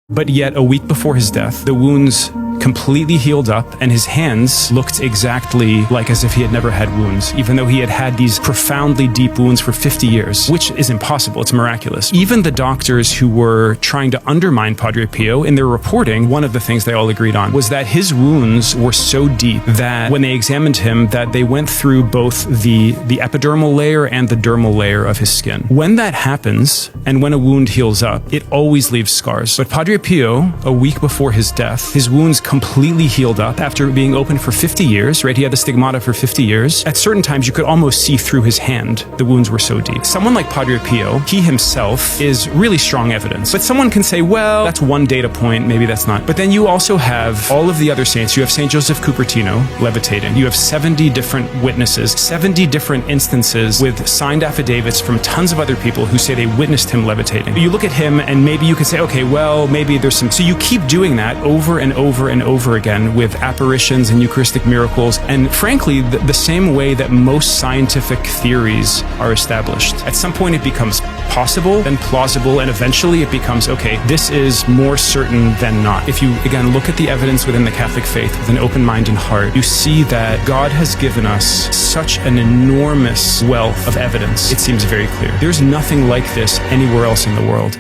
But yet, a week before his death, the wounds completely healed up, and his hands looked exactly like as if he had never had wounds, even though he had had these profoundly deep wounds for 50 years, which is impossible. It's miraculous. Even the doctors who were trying to undermine Padre Pio, in their reporting, one of the things they all agreed on was that his wounds were so deep that when they examined him, that they went through both the epidermal layer and the dermal layer of his skin. When that happens, and when a wound heals up, it always leaves scars. But Padre Pio, a week before his death, his wounds completely healed up after being open for 50 years, right? He had the stigmata for 50 years. At certain times, you could almost see through his hand. The wounds were so deep. Someone like Padre Pio, he himself is really strong evidence. But someone can say, well, that's one data point, maybe that's not. But then you also have all of the other saints. You have St. Joseph Cupertino levitating. You have 70 different witnesses, 70 different instances with signed affidavits from tons of other people who say they witnessed him levitating. You look at him and maybe you could say, okay, well, maybe there's some. So you keep doing that over and over and over again with apparitions and Eucharistic miracles, and frankly, the same way that most scientific theories are established. At some point it becomes possible, then plausible, and eventually it becomes, okay, this is more certain than not. If you, again, look at the evidence within the Catholic faith with an open mind and heart, you see that God has given us such an enormous wealth of evidence. It seems very clear. There's nothing like this anywhere else in the world.